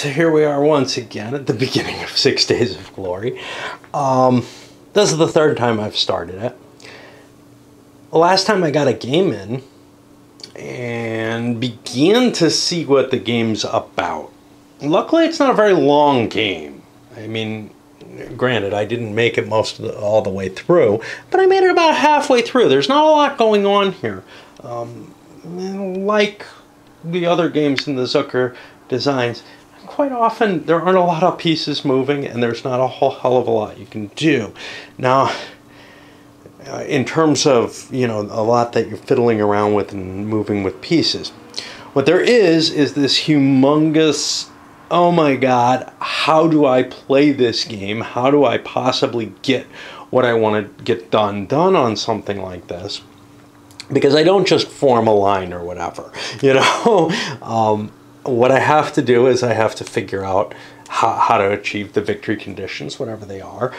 So here we are once again at the beginning of 6 Days of Glory. This is the third time I've started it. Last time I got a game in and began to see what the game's about. Luckily, it's not a very long game. I mean, granted, I didn't make it all the way through, but I made it about halfway through. There's not a lot going on here. Like the other games in the Zucker designs, quite often there aren't a lot of pieces moving and there's not a whole hell of a lot you can do. Now, in terms of, a lot that you're fiddling around with and moving with pieces, what there is this humongous, oh my god, how do I play this game? How do I possibly get what I want to get done on something like this? Because I don't just form a line or whatever, what I have to do is I have to figure out how to achieve the victory conditions, whatever they are.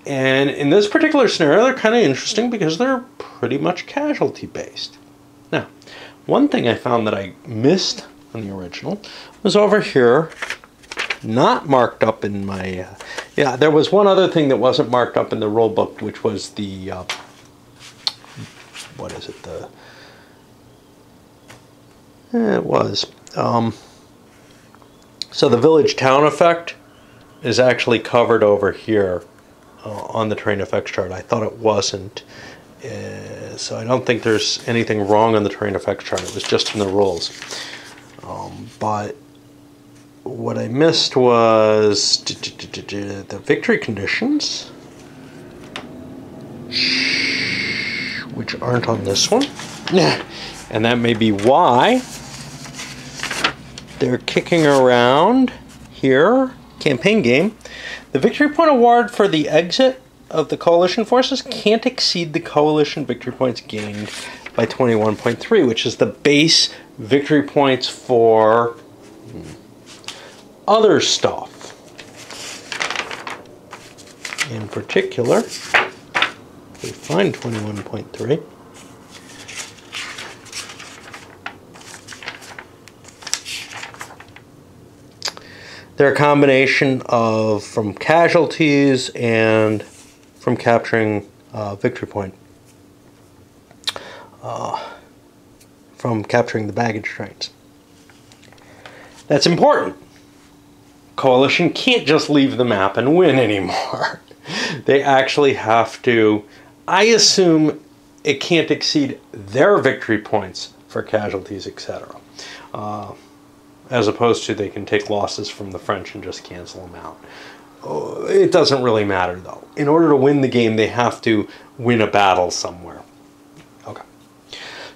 And in this particular scenario, they're kind of interesting because they're pretty much casualty based. Now, one thing I found that I missed on the original was over here, not marked up in my... there was one other thing that wasn't marked up in the rule book, which was the... what is it? It was. So the village-town effect is actually covered over here on the terrain effects chart. I thought it wasn't. So I don't think there's anything wrong on the terrain effects chart. It was just in the rules. But what I missed was the victory conditions, which aren't on this one. And that may be why they're kicking around here. Campaign game. The victory point award for the exit of the coalition forces can't exceed the coalition victory points gained by 21.3, which is the base victory points for other stuff. In particular, we find 21.3. They're a combination of from casualties and from capturing victory point. From capturing the baggage trains. That's important. Coalition can't just leave the map and win anymore. They actually have to, I assume it can't exceed their victory points for casualties, etc. As opposed to they can take losses from the French and just cancel them out. It doesn't really matter though. In order to win the game, they have to win a battle somewhere. Okay.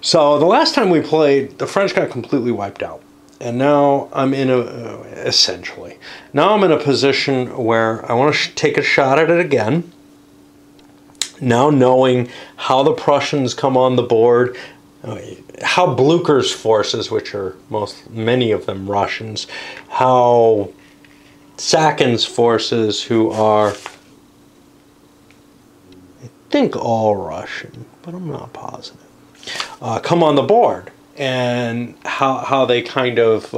So the last time we played, the French got completely wiped out. And now I'm in essentially, now I'm in a position where I want to take a shot at it again. Now knowing how the Prussians come on the board, how Blucher's forces, which are many of them Russians, how Sakin's forces, who are, I think, all Russian, but I'm not positive, come on the board, and how they kind of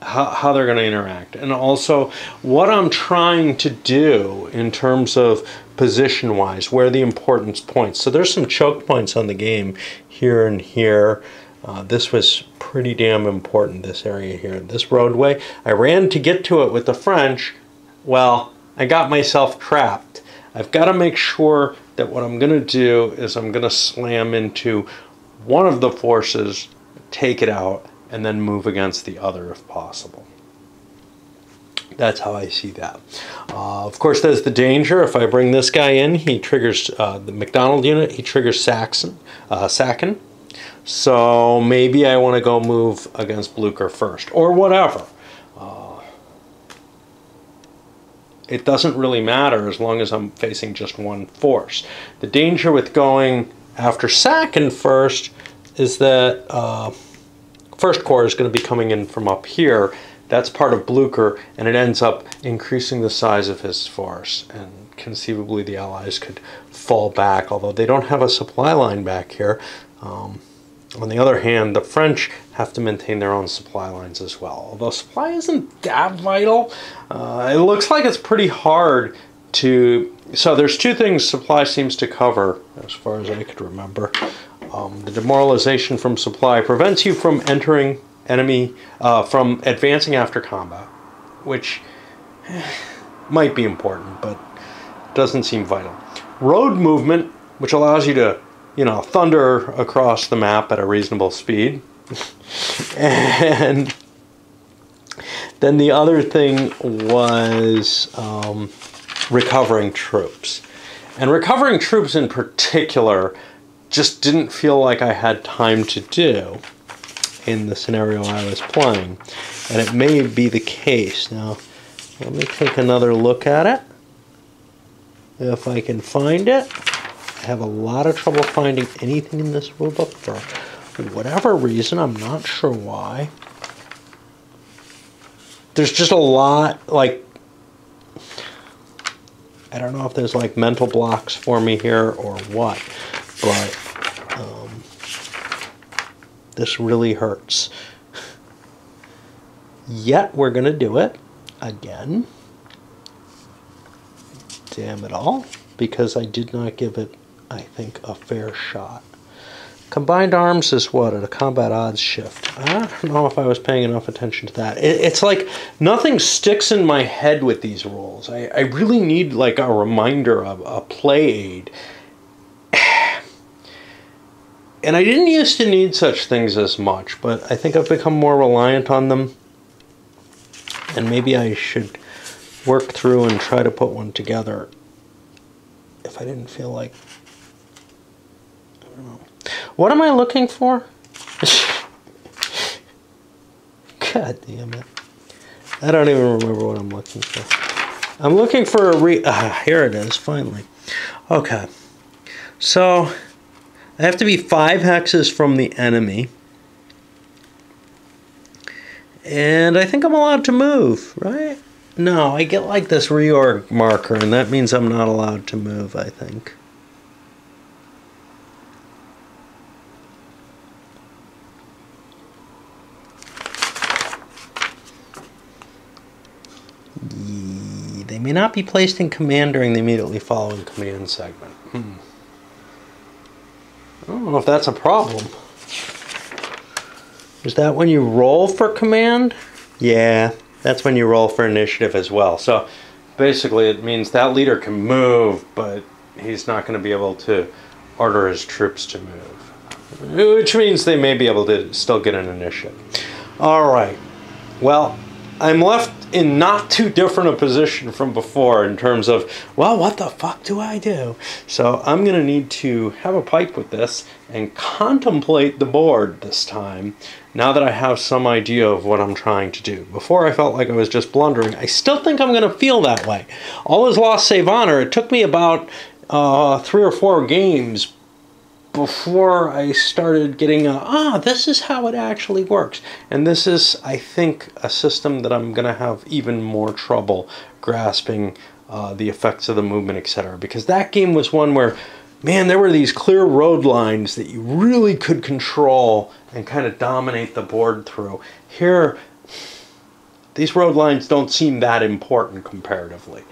how they're going to interact, and also what I'm trying to do in terms of position-wise, where the importance points. So there's some choke points on the game here and here. This was pretty damn important, this area here. This roadway, I ran to get to it with the French. Well, I got myself trapped. I've got to make sure that what I'm going to do is I'm going to slam into one of the forces, take it out, and then move against the other if possible. That's how I see that. Of course, there's the danger. If I bring this guy in, he triggers the McDonald unit. He triggers Sakin. So maybe I want to go move against Blucher first, or whatever. It doesn't really matter as long as I'm facing just one force. The danger with going after Sakin first is that First Corps is going to be coming in from up here. That's part of Blucher, and it ends up increasing the size of his force, and conceivably the Allies could fall back, although they don't have a supply line back here. On the other hand, the French have to maintain their own supply lines as well. Although supply isn't that vital, it looks like it's pretty hard to... So there's two things supply seems to cover, as far as I could remember. The demoralization from supply prevents you from entering enemy, from advancing after combat, which might be important, but doesn't seem vital. Road movement, which allows you to, you know, thunder across the map at a reasonable speed. And then the other thing was recovering troops. And recovering troops in particular just didn't feel like I had time to do in the scenario I was playing. And it may be the case. Now, let me take another look at it, if I can find it. I have a lot of trouble finding anything in this rulebook for whatever reason. I'm not sure why. There's just a lot, like, I don't know if there's like mental blocks for me here or what, but this really hurts. Yet we're going to do it again. Damn it all, because I did not give it, I think, a fair shot. Combined arms is what? At a combat odds shift. I don't know if I was paying enough attention to that. It's like nothing sticks in my head with these rules. I really need like a reminder of a play aid. And I didn't used to need such things as much, but I think I've become more reliant on them. And maybe I should work through and try to put one together if I didn't feel like... I don't know. What am I looking for? God damn it. I don't even remember what I'm looking for. I'm looking for a here it is, finally. Okay. So, I have to be 5 hexes from the enemy. And I think I'm allowed to move, right? No, I get like this reorg marker, and that means I'm not allowed to move, I think. They may not be placed in command during the immediately following command segment. I don't know if that's a problem. Is that when you roll for command? Yeah, that's when you roll for initiative as well. So basically it means that leader can move, but he's not going to be able to order his troops to move. Which means they may be able to still get an initiative. Alright, well, I'm left in not too different a position from before in terms of, well, what the fuck do I do? So I'm going to need to have a pipe with this and contemplate the board this time, now that I have some idea of what I'm trying to do. Before I felt like I was just blundering. I still think I'm going to feel that way. All is lost save honor. It took me about 3 or 4 games before I started getting this is how it actually works. And this is, I think, a system that I'm going to have even more trouble grasping the effects of the movement, etc. Because that game was one where, man, there were these clear road lines that you really could control and kind of dominate the board through. Here, these road lines don't seem that important comparatively.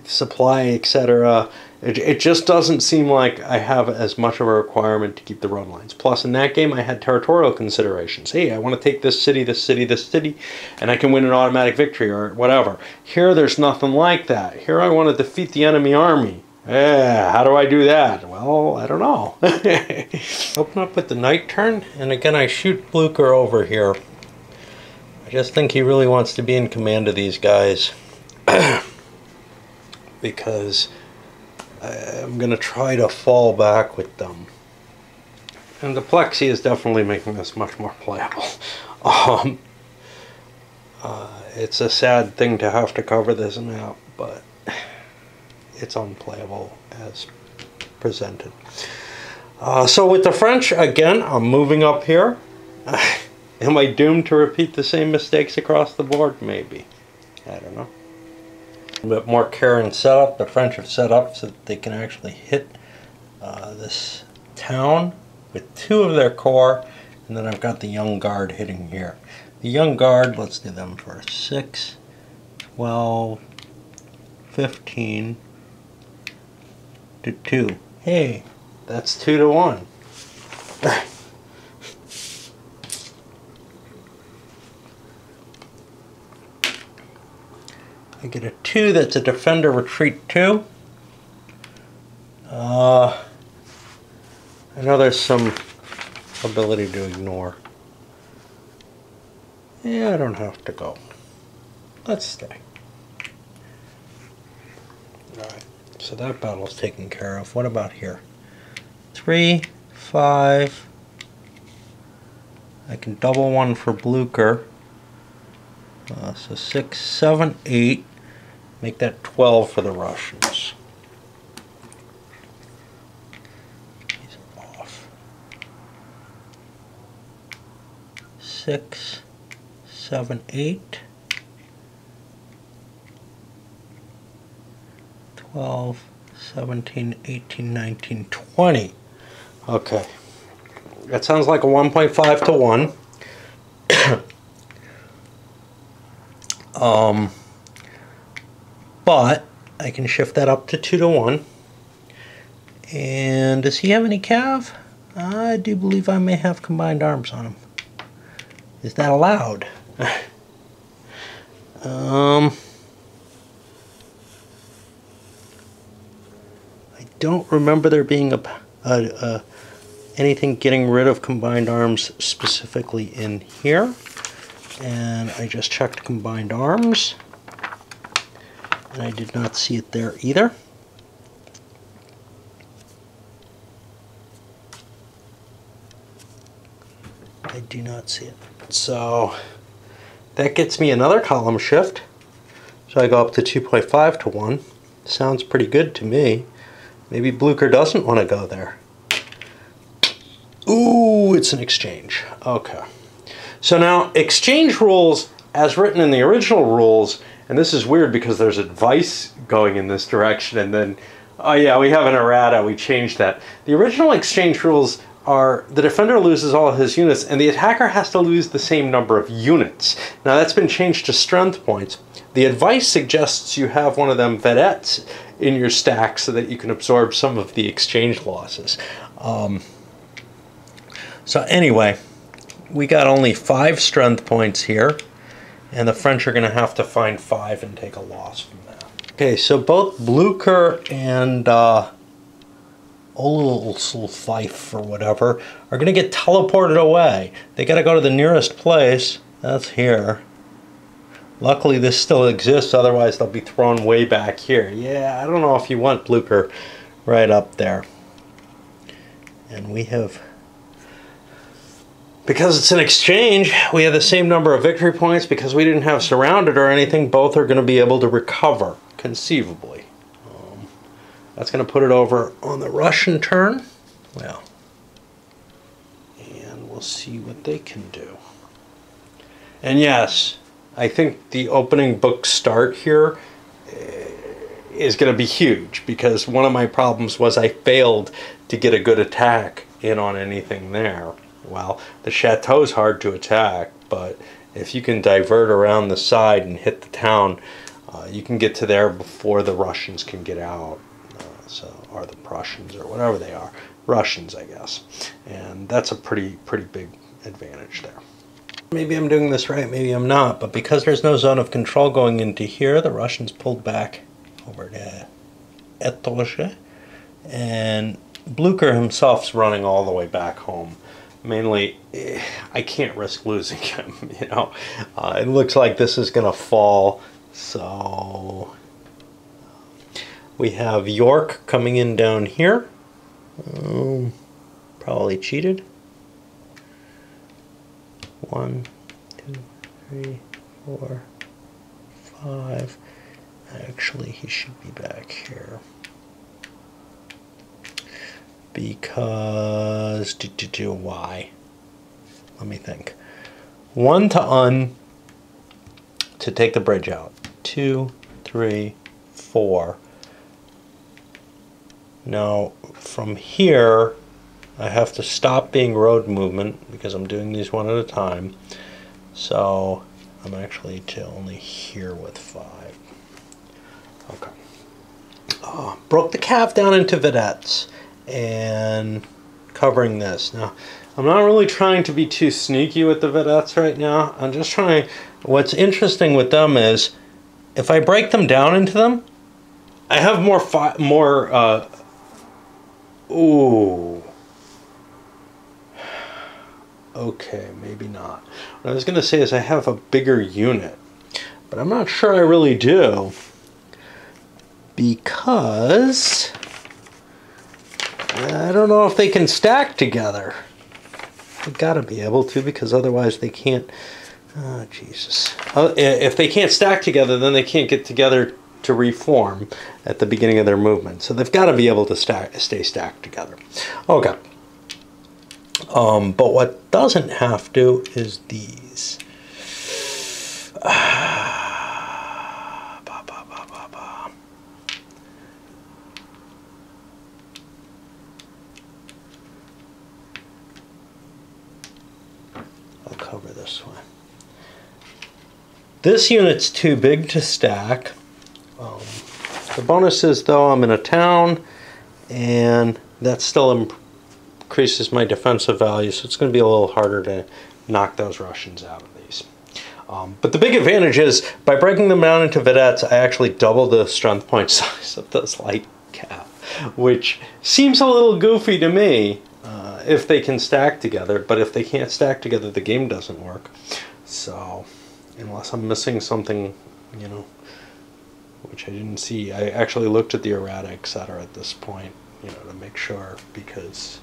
Supply, etc. It just doesn't seem like I have as much of a requirement to keep the road lines. Plus, in that game, I had territorial considerations. Hey, I want to take this city, this city, this city, and I can win an automatic victory or whatever. Here, there's nothing like that. Here, I want to defeat the enemy army. Yeah, how do I do that? Well, I don't know. Open up with the night turn, and again, I shoot Blucher over here. I just think he really wants to be in command of these guys. Because I'm going to try to fall back with them. And the Plexi is definitely making this much more playable. It's a sad thing to have to cover this map, but it's unplayable as presented. So with the French, again, I'm moving up here. Am I doomed to repeat the same mistakes across the board? Maybe. I don't know. A bit more care and setup. The French have set up so that they can actually hit this town with 2 of their core, and then I've got the Young Guard hitting here. The Young Guard, let's do them for 6, 12, 15 to 2. Hey, that's 2 to 1. I get a 2 that's a defender retreat 2. I know there's some ability to ignore. Yeah, I don't have to go. Let's stay. Alright, so that battle's taken care of. What about here? 3, 5. I can double 1 for Blucher. So 6, 7, 8. Make that 12 for the Russians. He's off. 6, 7, 8. 12, 17, 18, 19, 20. Okay. That sounds like a 1.5 to 1. But I can shift that up to 2 to 1. And does he have any cav? I do believe I may have combined arms on him. Is that allowed? I don't remember there being anything getting rid of combined arms specifically in here. And I just checked combined arms, and I did not see it there either. I do not see it. So that gets me another column shift. So I go up to 2.5 to 1. Sounds pretty good to me. Maybe Blucher doesn't want to go there. Ooh, it's an exchange. Okay. So now, exchange rules, as written in the original rules, and this is weird because there's advice going in this direction, and then, oh yeah, we have an errata, we changed that. The original exchange rules are the defender loses all his units, and the attacker has to lose the same number of units. Now that's been changed to strength points. The advice suggests you have one of them vedettes in your stack so that you can absorb some of the exchange losses. So anyway, we got only 5 strength points here, and the French are going to have to find 5 and take a loss from that. Okay, so both Blucher and Olsulfife or whatever are going to get teleported away. They got to go to the nearest place. That's here. Luckily this still exists, otherwise they'll be thrown way back here. Yeah, I don't know if you want Blucher right up there. And we have, because it's an exchange, we have the same number of victory points. Because we didn't have surrounded or anything, both are going to be able to recover, conceivably. That's going to put it over on the Russian turn. Well, and we'll see what they can do. And yes, I think the opening book start here is going to be huge, because one of my problems was I failed to get a good attack in on anything there. Well, the chateau's hard to attack, but if you can divert around the side and hit the town, you can get to there before the Russians can get out. Or the Prussians, or whatever they are. Russians, I guess. And that's a pretty big advantage there. Maybe I'm doing this right, maybe I'm not, but because there's no zone of control going into here, the Russians pulled back over to Etoshe, and Blucher himself's running all the way back home. Mainly, I can't risk losing him, you know. It looks like this is going to fall, so we have York coming in down here. Probably cheated. 1, 2, 3, 4, 5. Actually, he should be back here. Because why? Let me think. 1 to take the bridge out. 2, 3, 4. Now, from here, I have to stop being road movement because I'm doing these one at a time. So I'm actually to only here with 5. Okay. Broke the calf down into vedettes and covering this. Now, I'm not really trying to be too sneaky with the vedettes right now. I'm just trying. What's interesting with them is if I break them down into them, I have ooh. Okay, maybe not. What I was going to say is I have a bigger unit, but I'm not sure I really do, because I don't know if they can stack together. They gotta be able to, because otherwise they can't. Oh, Jesus. If they can't stack together, then they can't get together to reform at the beginning of their movement. So they've got to be able to stay stacked together. Okay. But what doesn't have to is these. I'll cover this one. This unit's too big to stack. The bonus is, though, I'm in a town, and that still increases my defensive value, so it's going to be a little harder to knock those Russians out of these. But the big advantage is, by breaking them down into vedettes, I actually double the strength point size of this light cap, which seems a little goofy to me if they can stack together, but if they can't stack together, the game doesn't work. So, unless I'm missing something, you know, which I didn't see. I actually looked at the errata, etc. at this point, you know, to make sure, because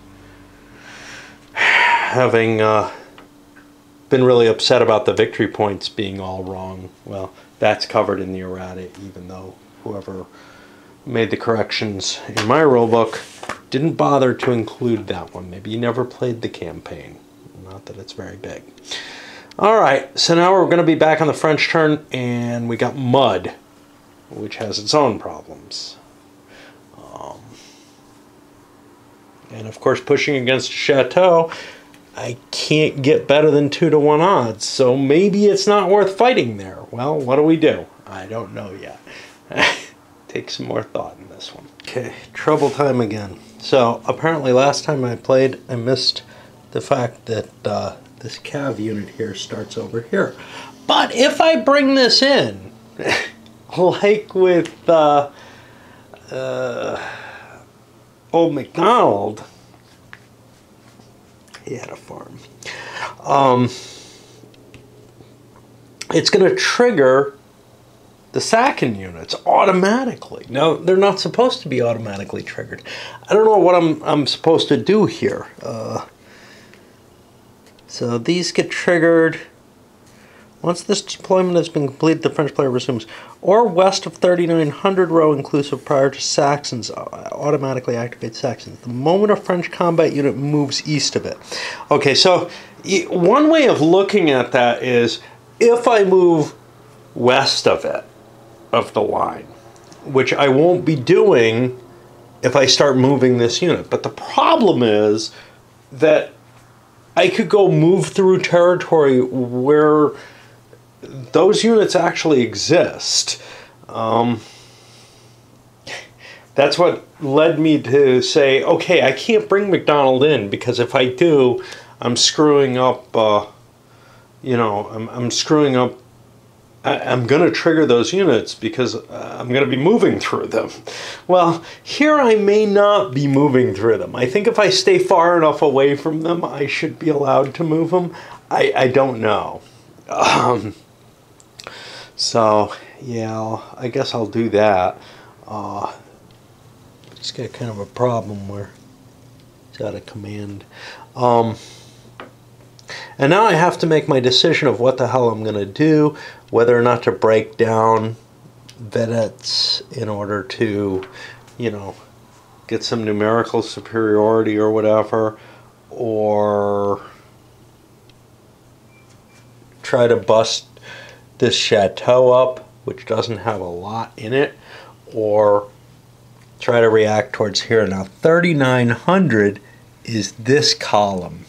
having been really upset about the victory points being all wrong, well, that's covered in the errata, even though whoever made the corrections in my rulebook didn't bother to include that one. Maybe you never played the campaign. Not that it's very big. All right, so now we're going to be back on the French turn, and we got mud, which has its own problems. And of course, pushing against a chateau, I can't get better than 2-to-1 odds, so maybe it's not worth fighting there. Well, what do? I don't know yet. Take some more thought in this one. Okay, trouble time again. So apparently last time I played, I missed the fact that this cav unit here starts over here. But if I bring this in, like with old MacDonald, he had a farm. It's going to trigger the Sacken units automatically. Now, they're not supposed to be automatically triggered. I don't know what I'm supposed to do here. So these get triggered. Once this deployment has been completed, the French player resumes. Or west of 3900 row inclusive prior to Saxons automatically activate Saxons. The moment a French combat unit moves east of it. Okay, so one way of looking at that is if I move west of it, of the line, which I won't be doing if I start moving this unit. But the problem is that I could go move through territory where those units actually exist. That's what led me to say, okay, I can't bring MacDonald in, because if I do, I'm screwing up, you know, I'm screwing up. I'm going to trigger those units because I'm going to be moving through them. Well, here I may not be moving through them. I think if I stay far enough away from them, I should be allowed to move them. I don't know. So, yeah, I guess I'll do that. It's got kind of a problem where it's out of command. And now I have to make my decision of what the hell I'm going to do, whether or not to break down vedettes in order to, you know, get some numerical superiority or whatever, or try to bust this chateau up, which doesn't have a lot in it, or try to react towards here. Now 3,900 is this column.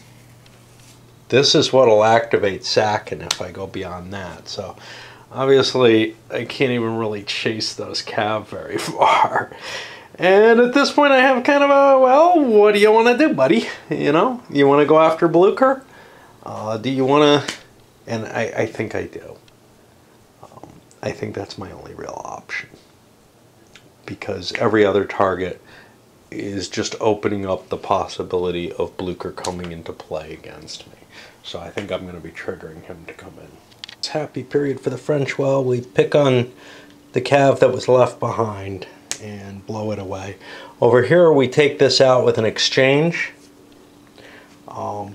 This is what will activate Sakin if I go beyond that. So obviously I can't even really chase those cav very far. And at this point I have kind of a, well, what do you want to do, buddy? You know, you want to go after Blucher? Do you want to? And I think I do. I think that's my only real option. Because every other target is just opening up the possibility of Blucher coming into play against me. So I think I'm going to be triggering him to come in. It's happy period for the French. Well, we pick on the cav that was left behind and blow it away. Over here we take this out with an exchange.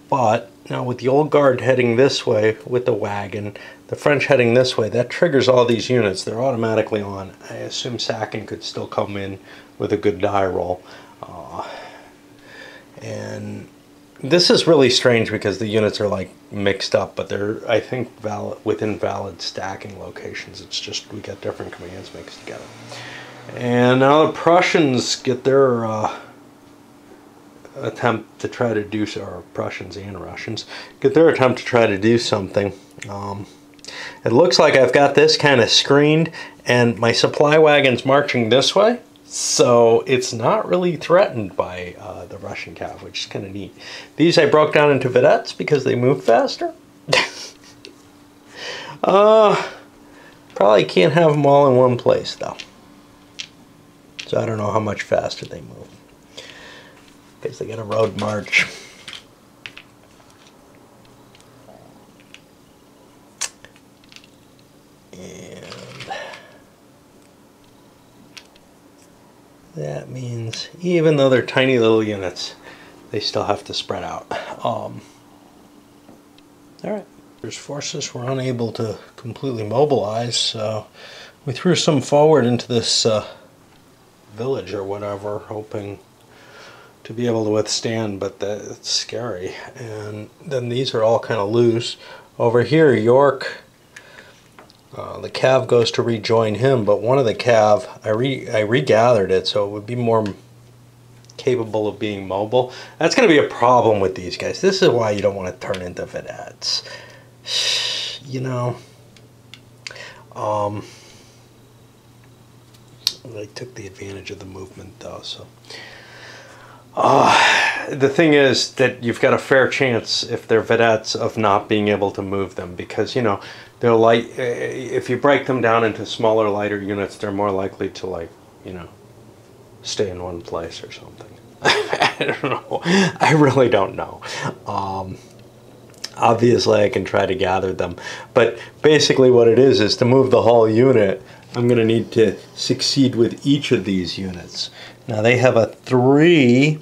But now with the old guard heading this way with the wagon, the French heading this way, that triggers all these units. They're automatically on. I assume Sakin could still come in with a good die roll. And this is really strange because the units are like mixed up, but they're, I think, within valid stacking locations. It's just we got different commands mixed together. And now the Prussians get their attempt to try to do so, or Prussians and Russians get their attempt to try to do something. It looks like I've got this kind of screened and my supply wagon's marching this way, so it's not really threatened by the Russian cav, which is kind of neat. These I broke down into vedettes because they move faster. Probably can't have them all in one place though, so I don't know how much faster they move because they get a road march. That means even though they're tiny little units, they still have to spread out. Alright, there's forces were unable to completely mobilize, so we threw some forward into this village or whatever, hoping to be able to withstand, but it's scary. And then these are all kind of loose. Over here, York, the cav goes to rejoin him, but one of the cav, I regathered it so it would be more capable of being mobile. That's going to be a problem with these guys. This is why you don't want to turn into vedettes. You know, they took the advantage of the movement though, so. The thing is that you've got a fair chance if they're vedettes of not being able to move them, because, you know, they're light. If you break them down into smaller, lighter units, they're more likely to, like, you know, stay in one place or something. I don't know. I really don't know. Obviously, I can try to gather them, but basically what it is to move the whole unit, I'm going to need to succeed with each of these units. Now they have a 3,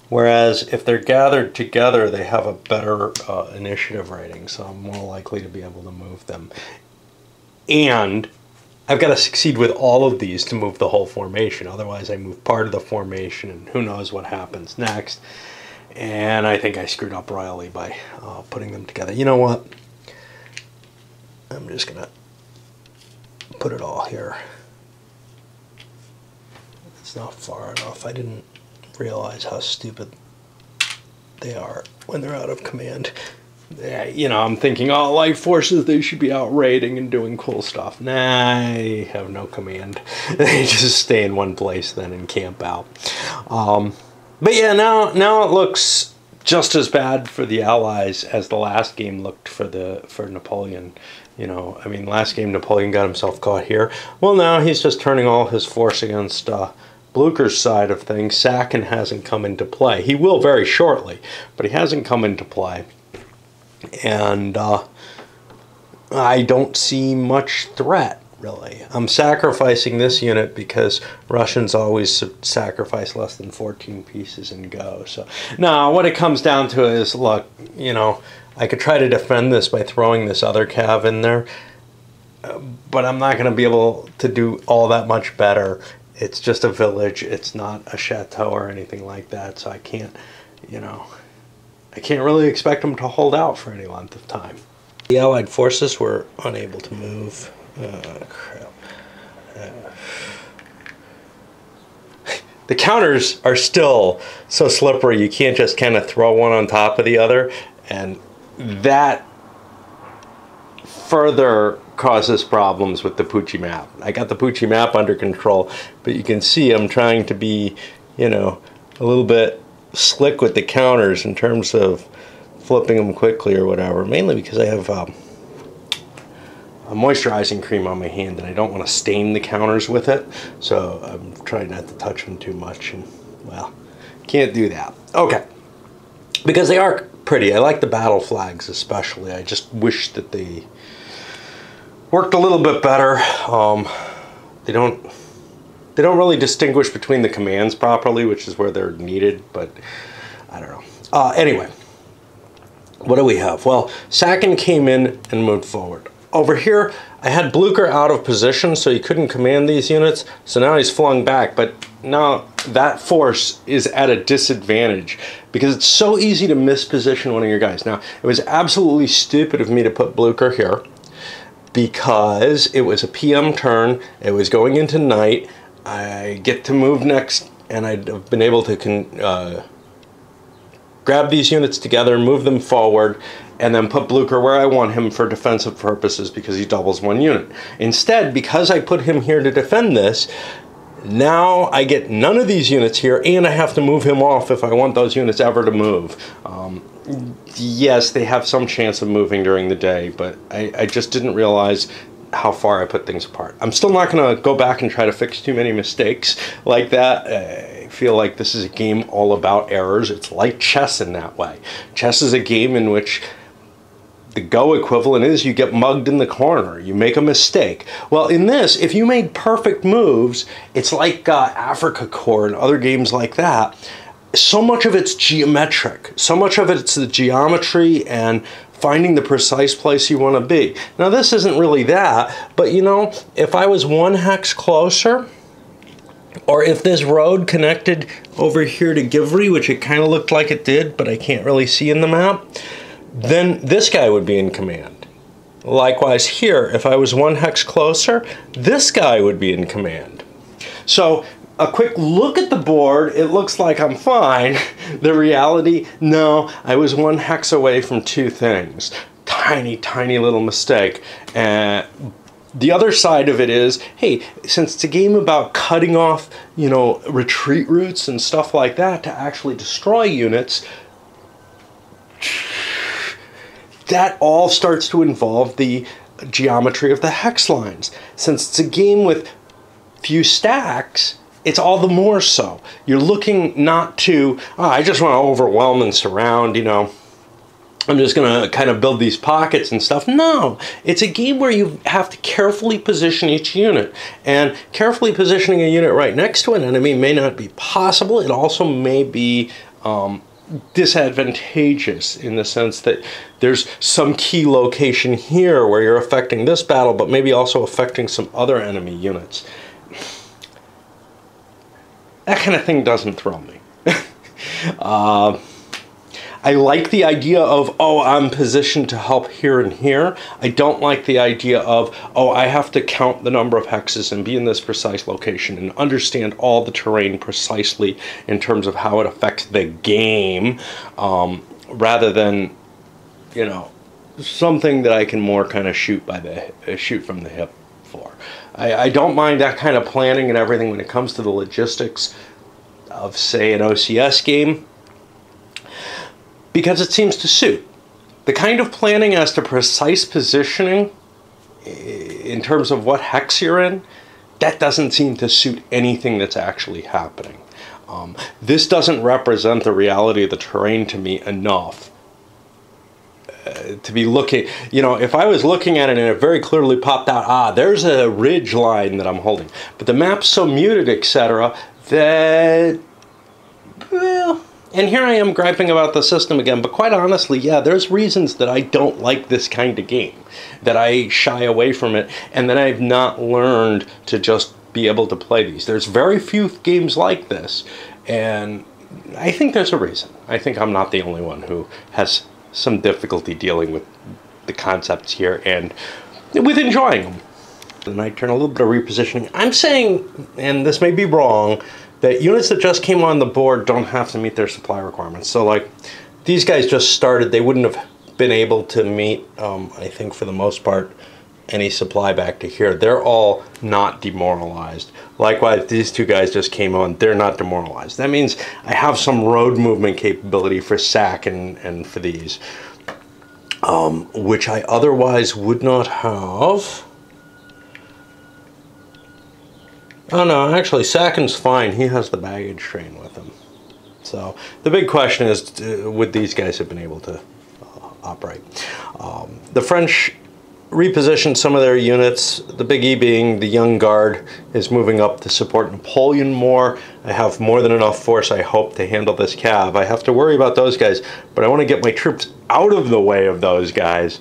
whereas if they're gathered together, they have a better initiative rating, so I'm more likely to be able to move them. And I've got to succeed with all of these to move the whole formation. Otherwise, I move part of the formation, and who knows what happens next. And I think I screwed up royally by putting them together. You know what? I'm just going to put it all here. It's not far enough. I didn't realize how stupid they are when they're out of command. You know, I'm thinking, oh, light forces, they should be out raiding and doing cool stuff. Nah, I have no command. They just stay in one place then and camp out. But yeah, now it looks just as bad for the Allies as the last game looked for Napoleon. You know, I mean, last game Napoleon got himself caught here. Well, now he's just turning all his force against Blucher's side of things. Sakin hasn't come into play. He will very shortly, but he hasn't come into play. And I don't see much threat, really. I'm sacrificing this unit because Russians always sacrifice less than 14 pieces and go. So now what it comes down to is, look, you know, I could try to defend this by throwing this other cav in there, but I'm not going to be able to do all that much better. It's just a village. It's not a chateau or anything like that, so I can't, you know, I can't really expect them to hold out for any length of time. The Allied forces were unable to move. Crap. the counters are still so slippery, you can't just kind of throw one on top of the other, and that further causes problems with the Poochie map. I got the Poochie map under control, but you can see I'm trying to be, you know, a little bit slick with the counters in terms of flipping them quickly or whatever, mainly because I have a moisturizing cream on my hand and I don't want to stain the counters with it, so I'm trying not to touch them too much, and well, can't do that. Okay, because they are pretty. I like the battle flags especially. I just wish that they worked a little bit better. They don't really distinguish between the commands properly, which is where they're needed, but I don't know. Anyway, what do we have? Well, Sakin came in and moved forward. Over here, I had Blucher out of position, so he couldn't command these units, so now he's flung back, but now that force is at a disadvantage because it's so easy to misposition one of your guys. Now, it was absolutely stupid of me to put Blucher here because it was a PM turn, it was going into night, I get to move next, and I'd have been able to grab these units together, move them forward, and then put Blucher where I want him for defensive purposes because he doubles one unit. Instead, because I put him here to defend this, now I get none of these units here, and I have to move him off if I want those units ever to move. Yes, they have some chance of moving during the day, but I just didn't realize how far I put things apart. I'm still not going to go back and try to fix too many mistakes like that. I feel like this is a game all about errors. It's like chess in that way. Chess is a game in which the Go equivalent is you get mugged in the corner. You make a mistake. Well, in this, if you made perfect moves, it's like Africa Corps and other games like that. So much of it's geometric. So much of it's the geometry and finding the precise place you want to be. Now, this isn't really that, but you know, if I was one hex closer, or if this road connected over here to Givry, which it kind of looked like it did, but I can't really see in the map, then this guy would be in command. Likewise here, if I was one hex closer, this guy would be in command. So a quick look at the board, it looks like I'm fine. The reality, no, I was one hex away from two things. Tiny, tiny little mistake. And the other side of it is, hey, since it's a game about cutting off, you know, retreat routes and stuff like that to actually destroy units, that all starts to involve the geometry of the hex lines. Since it's a game with few stacks, it's all the more so. You're looking not to, I just want to overwhelm and surround, you know, I'm just going to kind of build these pockets and stuff. No, it's a game where you have to carefully position each unit. And carefully positioning a unit right next to an enemy may not be possible. It also may be disadvantageous in the sense that there's some key location here where you're affecting this battle, but maybe also affecting some other enemy units. That kind of thing doesn't thrill me. I like the idea of, oh, I'm positioned to help here and here. I don't like the idea of, oh, I have to count the number of hexes and be in this precise location and understand all the terrain precisely in terms of how it affects the game, rather than, you know, something that I can more kind of shoot from the hip for. I don't mind that kind of planning and everything when it comes to the logistics of, say, an OCS game, because it seems to suit. The kind of planning as to precise positioning in terms of what hex you're in, that doesn't seem to suit anything that's actually happening. This doesn't represent the reality of the terrain to me enough to be looking, you know, if I was looking at it and it very clearly popped out, there's a ridge line that I'm holding. But the map's so muted, etc., that, well, and here I am griping about the system again, but quite honestly, yeah, there's reasons that I don't like this kind of game, that I shy away from it, and that I've not learned to just be able to play these. There's very few games like this, and I think there's a reason. I think I'm not the only one who has some difficulty dealing with the concepts here and with enjoying them. And I turn a little bit of repositioning. I'm saying, and this may be wrong, that units that just came on the board don't have to meet their supply requirements. So like these guys just started, they wouldn't have been able to meet, I think for the most part, any supply back to here. They're all not demoralized. Likewise, these two guys just came on, they're not demoralized. That means I have some road movement capability for SAC and for these, which I otherwise would not have. Oh no, actually Sakin's fine. He has the baggage train with him. So the big question is, would these guys have been able to operate? The French repositioned some of their units, the big E being the Young Guard is moving up to support Napoleon more. I have more than enough force, I hope, to handle this cav. I have to worry about those guys, but I want to get my troops out of the way of those guys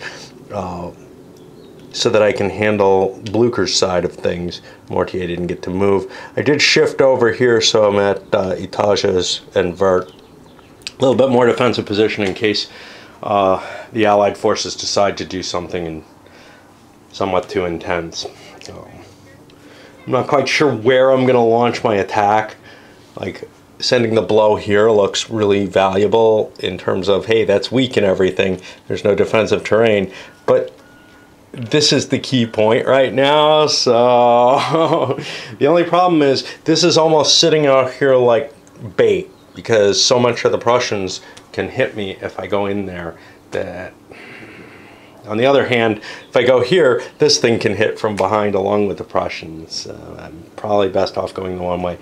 so that I can handle Blucher's side of things. Mortier didn't get to move. I did shift over here, so I'm at Etages and Vert. A little bit more defensive position in case the Allied forces decide to do something somewhat too intense. So, I'm not quite sure where I'm going to launch my attack. Like, sending the blow here looks really valuable in terms of, hey, that's weak and everything. There's no defensive terrain. But this is the key point right now, so the only problem is this is almost sitting out here like bait, because so much of the Prussians can hit me if I go in there. That, on the other hand, if I go here, this thing can hit from behind along with the Prussians. I'm probably best off going the one way.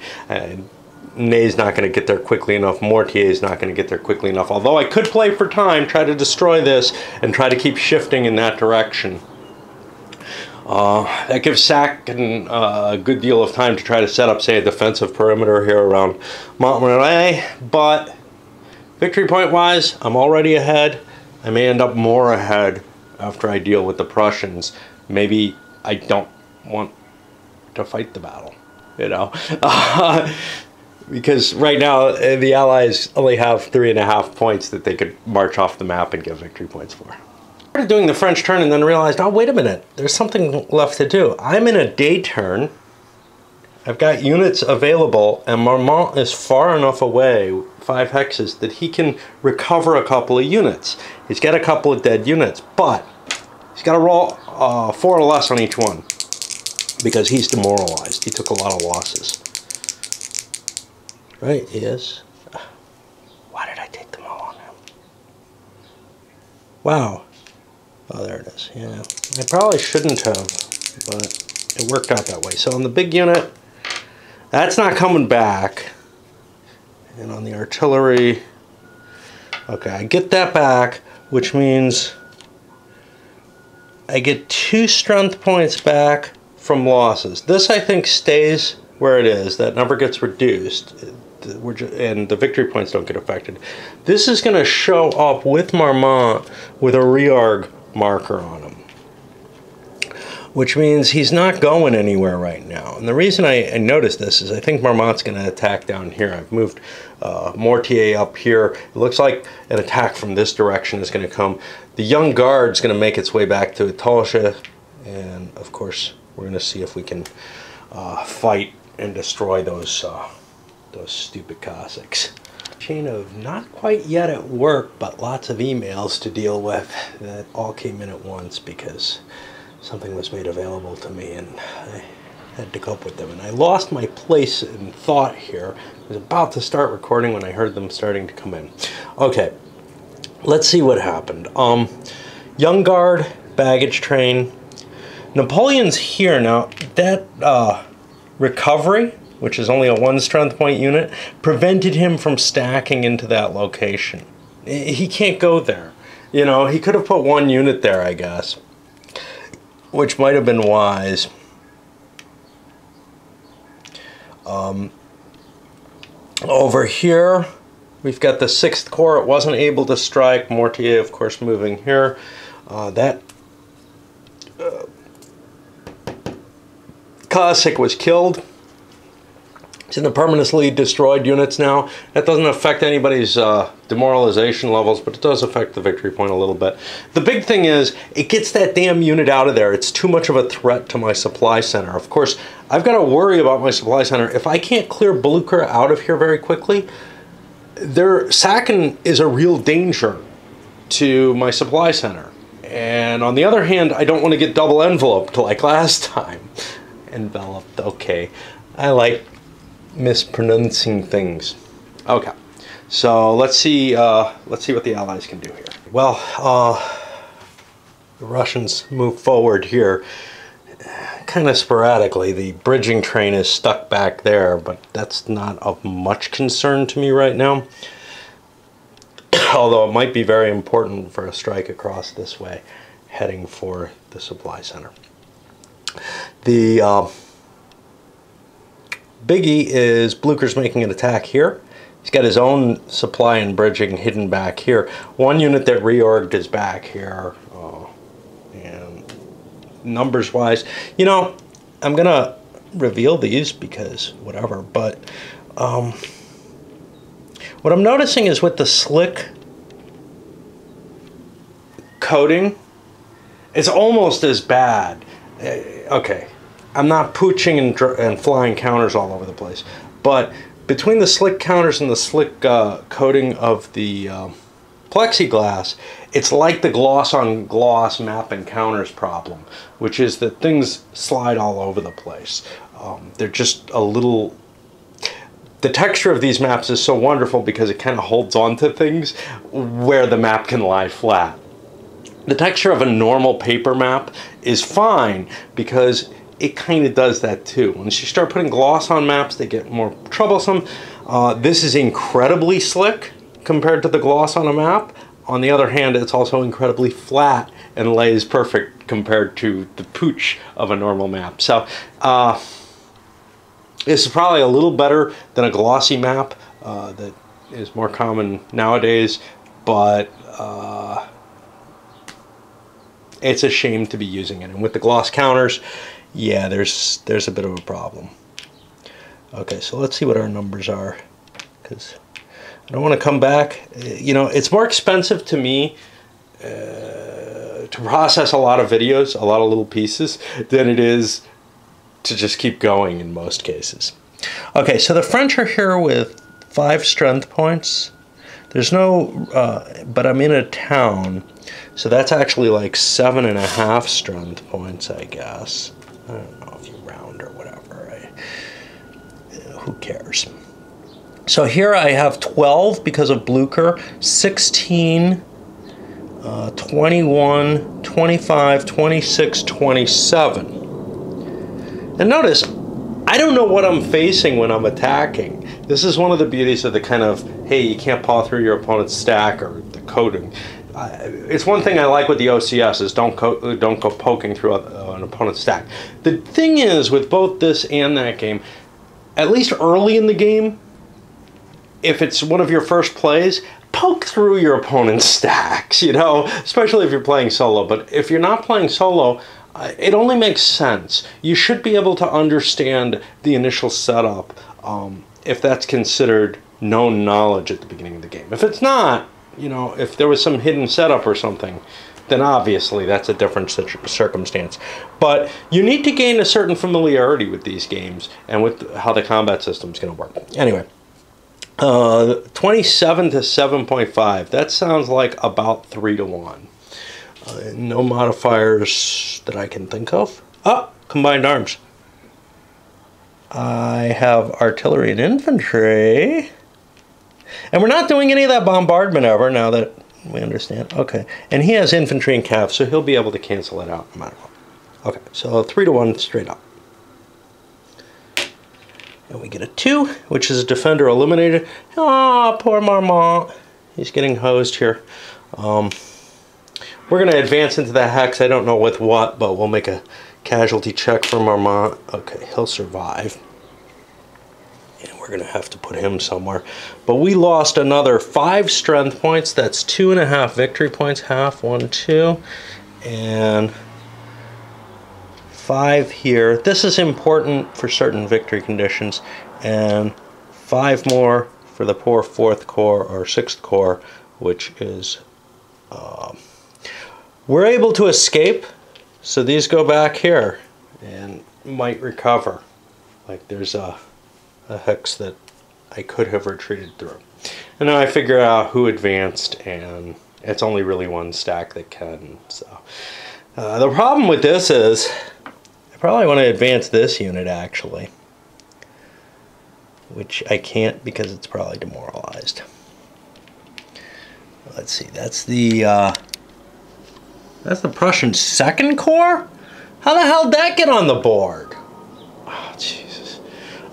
Ney's not going to get there quickly enough. Mortier's not going to get there quickly enough. Although I could play for time, try to destroy this, and try to keep shifting in that direction. That gives SAC a good deal of time to try to set up, say, a defensive perimeter here around Montmirail. But victory point-wise, I'm already ahead. I may end up more ahead after I deal with the Prussians. Maybe I don't want to fight the battle, you know. Because right now, the Allies only have 3.5 points that they could march off the map and get victory points for. I started doing the French turn and then realized, oh, wait a minute, there's something left to do. I'm in a day turn. I've got units available, and Marmont is far enough away, 5 hexes, that he can recover a couple of units. He's got a couple of dead units, but he's got to roll 4 or less on each one, because he's demoralized. He took a lot of losses. Right, he is. Why did I take them all on him? Wow. Oh, there it is. Yeah, I probably shouldn't have, but it worked out that way. So on the big unit, that's not coming back. And on the artillery, okay, I get that back, which means I get 2 strength points back from losses. This, I think, stays where it is. That number gets reduced, and the victory points don't get affected. This is going to show up with Marmont with a rearg marker on him, which means he's not going anywhere right now. And the reason I noticed this is I think Marmont's going to attack down here. I've moved Mortier up here. It looks like an attack from this direction is going to come. The Young Guard's going to make its way back to Etoche, and of course we're going to see if we can fight and destroy those stupid Cossacks. Chain of not quite yet at work, but lots of emails to deal with that all came in at once because something was made available to me and I had to cope with them. And I lost my place in thought here. I was about to start recording when I heard them starting to come in. Okay, let's see what happened. Young Guard, baggage train. Napoleon's here now. That recovery, which is only a 1 strength point unit, prevented him from stacking into that location. He can't go there. You know, he could have put 1 unit there, I guess, which might have been wise. Over here, we've got the 6th Corps. It wasn't able to strike. Mortier, of course, moving here. Cossack was killed. It's in the permanently destroyed units now. That doesn't affect anybody's demoralization levels, but it does affect the victory point a little bit. The big thing is, it gets that damn unit out of there. It's too much of a threat to my supply center. Of course, I've got to worry about my supply center. If I can't clear Blucher out of here very quickly, their Sacken is a real danger to my supply center. And on the other hand, I don't want to get double enveloped like last time. Enveloped, okay. I like mispronouncing things. Okay, so let's see what the Allies can do here. Well, the Russians move forward here kind of sporadically. The bridging train is stuck back there, but that's not of much concern to me right now. Although it might be very important for a strike across this way, heading for the supply center. The biggie is Blucher's making an attack here. He's got his own supply and bridging hidden back here. One unit that reorged is back here. And numbers-wise, you know, I'm going to reveal these because whatever, but what I'm noticing is with the slick coating, it's almost as bad. Okay, I'm not pooching and flying counters all over the place, but between the slick counters and the slick coating of the plexiglass, it's like the gloss-on-gloss map and counters problem, which is that things slide all over the place. They're just a little... The texture of these maps is so wonderful because it kind of holds on to things where the map can lie flat. The texture of a normal paper map is fine because it kind of does that too. Once you start putting gloss on maps, they get more troublesome. This is incredibly slick compared to the gloss on a map. On the other hand, it's also incredibly flat and lays perfect compared to the pooch of a normal map. So this is probably a little better than a glossy map that is more common nowadays, but it's a shame to be using it. And with the gloss counters, yeah, there's a bit of a problem. Okay, so let's see what our numbers are, because I don't want to come back. You know, it's more expensive to me to process a lot of videos, a lot of little pieces, than it is to just keep going in most cases. Okay, so the French are here with 5 strength points. There's no, but I'm in a town, so that's actually like 7.5 strength points, I guess. I don't know if you round or whatever, right? Who cares? So here I have 12 because of Blucher, 16, 21, 25, 26, 27. And notice, I don't know what I'm facing when I'm attacking. This is one of the beauties of the kind of, hey, you can't paw through your opponent's stack or the coding. It's one thing I like with the OCS is don't go poking through an opponent's stack. The thing is, with both this and that game, at least early in the game, if it's one of your first plays, poke through your opponent's stacks, you know, especially if you're playing solo. But if you're not playing solo, it only makes sense. You should be able to understand the initial setup if that's considered known knowledge at the beginning of the game. If it's not, you know, if there was some hidden setup or something, then obviously that's a different circumstance. But you need to gain a certain familiarity with these games and with how the combat system is going to work. Anyway, 27 to 7.5. That sounds like about 3 to 1. No modifiers that I can think of. Oh, combined arms. I have artillery and infantry. And we're not doing any of that bombardment ever, now that we understand. Okay. And he has infantry and cav, so he'll be able to cancel it out no matter what. Okay, so 3 to 1 straight up. And we get a 2, which is a defender eliminated. Ah, poor Marmont. He's getting hosed here. We're going to advance into the hex. I don't know with what, but we'll make a casualty check for Marmont. Okay, he'll survive. And we're going to have to put him somewhere. But we lost another 5 strength points. That's 2.5 victory points. Half, 1, 2. And 5 here. This is important for certain victory conditions. and 5 more for the poor 4th Corps or 6th Corps, which is we're able to escape, so these go back here and might recover. Like there's a hex that I could have retreated through. And now I figure out who advanced, and it's only really one stack that can. So the problem with this is I probably want to advance this unit actually, which I can't because it's probably demoralized. Let's see, that's the Prussian 2nd Corps? How the hell did that get on the board? Oh, Jesus.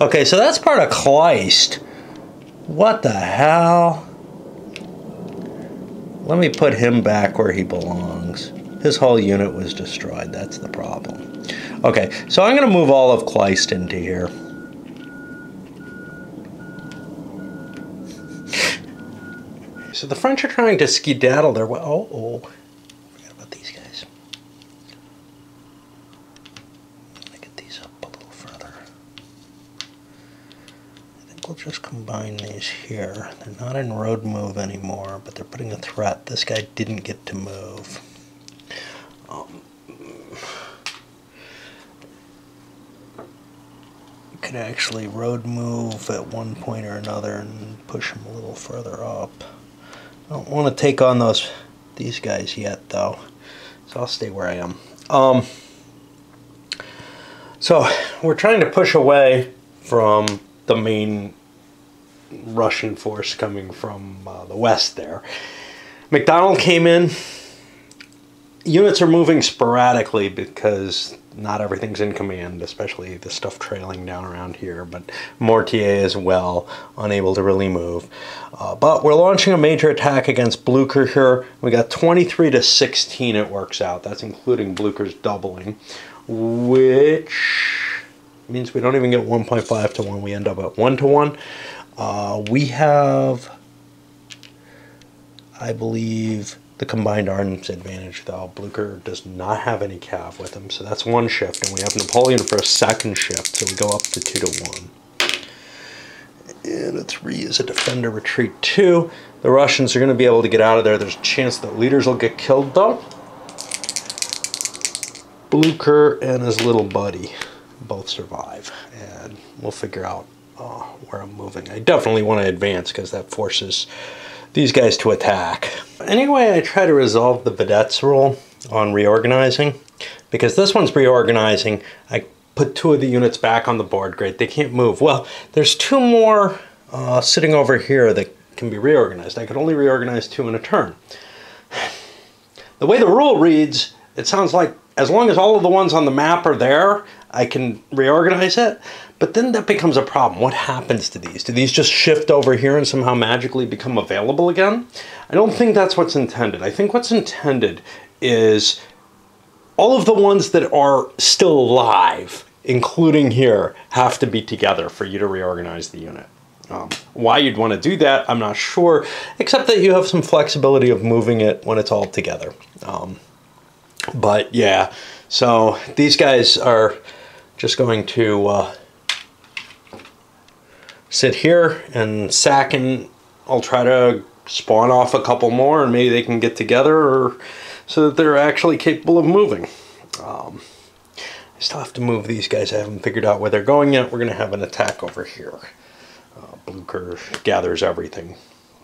Okay, so that's part of Kleist. What the hell? Let me put him back where he belongs. His whole unit was destroyed. That's the problem. Okay, so I'm going to move all of Kleist into here. So the French are trying to skedaddle their way. Oh, forgot about these guys. Let me get these up a little further. I think we'll just combine these here. They're not in road move anymore, but they're putting a threat. This guy didn't get to move. Could actually road move at one point or another and push him a little further up. I don't want to take on these guys yet though, so I'll stay where I am. So we're trying to push away from the main Russian force coming from the west there. McDonald came in. Units are moving sporadically because not everything's in command, especially the stuff trailing down around here, but Mortier as well, unable to really move. But we're launching a major attack against Blucher here. We got 23 to 16 it works out. That's including Blucher's doubling, which means we don't even get 1.5 to 1. We end up at 1 to 1. We have, I believe, the combined arms advantage, though. Blucher does not have any cav with him, so that's one shift, and we have Napoleon for a second shift, so we go up to 2 to 1. And a 3 is a defender retreat 2. The Russians are going to be able to get out of there. There's a chance that leaders will get killed, though. Blucher and his little buddy both survive, and we'll figure out where I'm moving. I definitely want to advance because that forces these guys to attack. Anyway, I try to resolve the vedettes rule on reorganizing, because this one's reorganizing. I put 2 of the units back on the board. Great, they can't move. Well, there's 2 more sitting over here that can be reorganized. I could only reorganize 2 in a turn. The way the rule reads, it sounds like as long as all of the ones on the map are there, I can reorganize it. But then that becomes a problem. What happens to these? Do these just shift over here and somehow magically become available again? I don't think that's what's intended. I think what's intended is all of the ones that are still alive, including here, have to be together for you to reorganize the unit. Why you'd want to do that, I'm not sure, except that you have some flexibility of moving it when it's all together. But yeah, so these guys are just going to sit here and sack, and I'll try to spawn off a couple more and maybe they can get together, or so that they're actually capable of moving. I still have to move these guys. I haven't figured out where they're going yet. We're going to have an attack over here. Blucher gathers everything.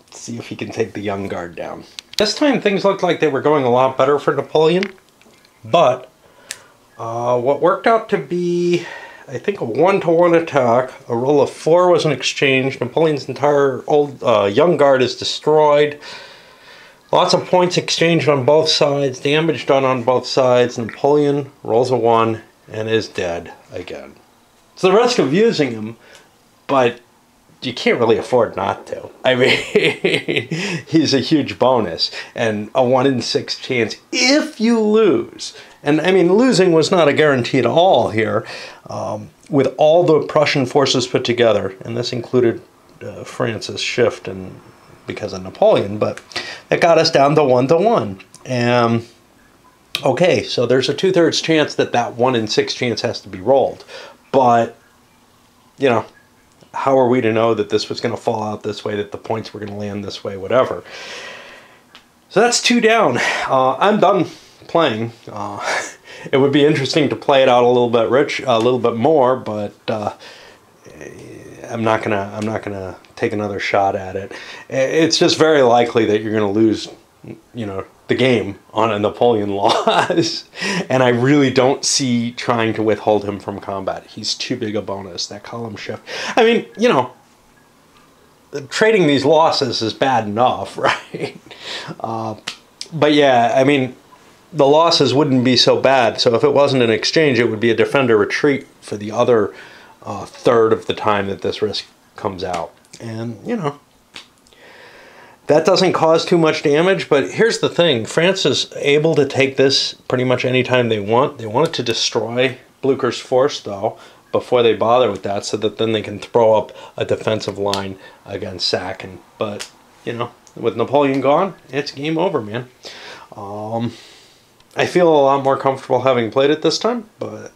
Let's see if he can take the Young Guard down. This time things looked like they were going a lot better for Napoleon, but what worked out to be, I think, a 1-to-1 attack. A roll of 4 was an exchange. Napoleon's entire old Young Guard is destroyed. Lots of points exchanged on both sides. Damage done on both sides. Napoleon rolls a 1 and is dead again. It's the risk of using him, but you can't really afford not to. I mean, he's a huge bonus, and a 1 in 6 chance if you lose. And I mean, losing was not a guarantee at all here. With all the Prussian forces put together, and this included France's shift and because of Napoleon, but it got us down to 1-to-1. And okay, so there's a 2/3 chance that 1 in 6 chance has to be rolled. But, you know, how are we to know that this was going to fall out this way, that the points were going to land this way, whatever. So that's 2 down. I'm done playing. It would be interesting to play it out a little bit more, but I'm not gonna take another shot at it. It's just very likely that you're gonna lose, the game on a Napoleon loss, and I really don't see trying to withhold him from combat. He's too big a bonus. That column shift. I mean, trading these losses is bad enough, right? But yeah, I mean, the losses wouldn't be so bad. So if it wasn't an exchange, it would be a defender retreat for the other third of the time that this risk comes out. And, that doesn't cause too much damage. But here's the thing. France is able to take this pretty much anytime they want. They wanted to destroy Blucher's force, though, before they bother with that, so that then they can throw up a defensive line against Sacken. But, with Napoleon gone, it's game over, man. I feel a lot more comfortable having played it this time, but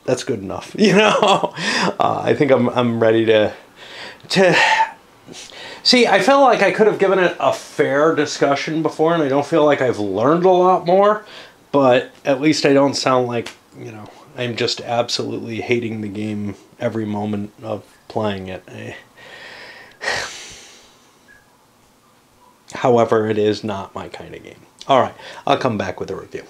that's good enough, I think I'm ready to see. I feel like I could have given it a fair discussion before, and I don't feel like I've learned a lot more, but at least I don't sound like, I'm just absolutely hating the game every moment of playing it. However, it is not my kind of game. All right, I'll come back with a review.